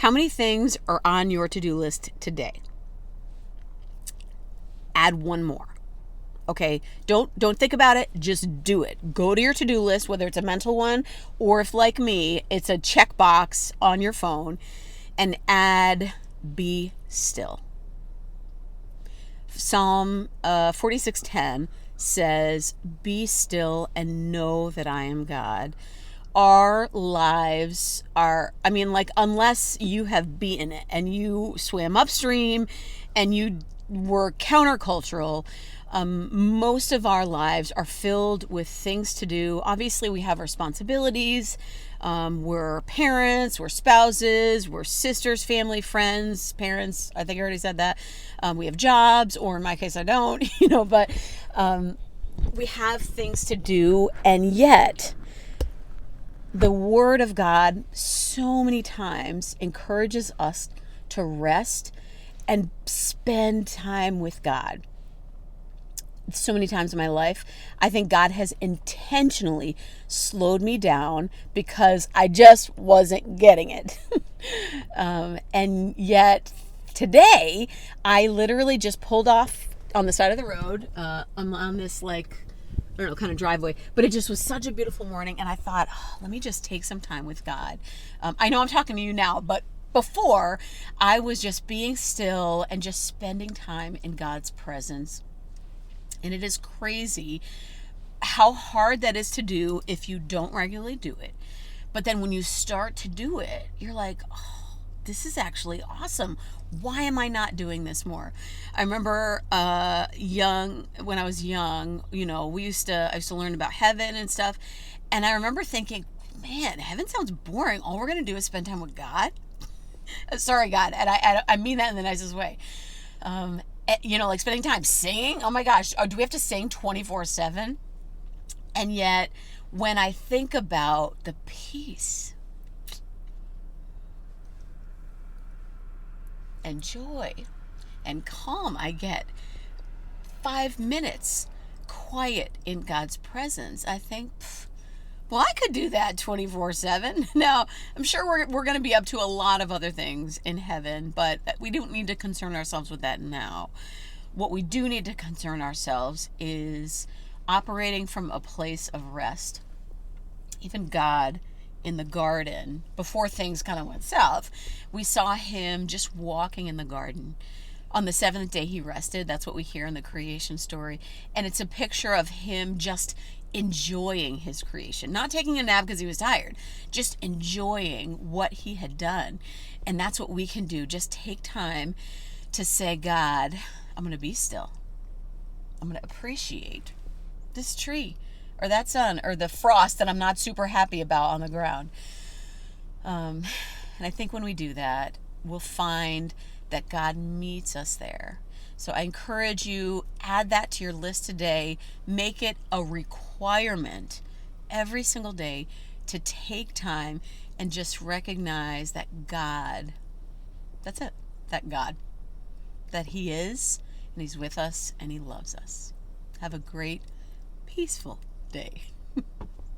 How many things are on your to-do list today? Add one more. Okay, don't think about it, just do it. Go to your to-do list, whether it's a mental one or if, like me, it's a checkbox on your phone, and add be still. Psalm 46:10 says, "Be still and know that I am God." Our lives are, unless you have beaten it and you swam upstream and you were countercultural, most of our lives are filled with things to do. Obviously, we have responsibilities. We're parents, we're spouses, we're sisters, family, friends, parents. I think I already said that. We have jobs, or in my case, I don't, but we have things to do. And yet, the Word of God so many times encourages us to rest and spend time with God. So many times in my life, I think God has intentionally slowed me down because I just wasn't getting it. And yet today, I literally just pulled off on the side of the road. I'm on this kind of driveway, but it just was such a beautiful morning, and I thought, let me just take some time with God. I know I'm talking to you now, but before, I was just being still and just spending time in God's presence. And it is crazy how hard that is to do if you don't regularly do it. But then when you start to do it, you're like, this is actually awesome. Why am I not doing this more? I remember when I was young, I used to learn about heaven and stuff. And I remember thinking, man, heaven sounds boring. All we're going to do is spend time with God. Sorry, God. And I mean that in the nicest way. Like spending time singing. Oh my gosh. Do we have to sing 24/7? And yet, when I think about the peace and joy and calm I get, 5 minutes quiet in God's presence, I think, well, I could do that 24/7. Now, I'm sure we're going to be up to a lot of other things in heaven, but we don't need to concern ourselves with that now. What we do need to concern ourselves is operating from a place of rest. Even God in the garden, before things kind of went south, we saw him just walking in the garden. On the seventh day, he rested. That's what we hear in the creation story. And it's a picture of him just enjoying his creation, not taking a nap because he was tired, just enjoying what he had done. And that's what we can do. Just take time to say, God, I'm going to be still. I'm going to appreciate this tree or that sun or the frost that I'm not super happy about on the ground. And I think when we do that, we'll find that God meets us there. So I encourage you, add that to your list today. Make it a requirement every single day to take time and just recognize that God, that's it, that he is, and he's with us, and he loves us. Have a great, peaceful day.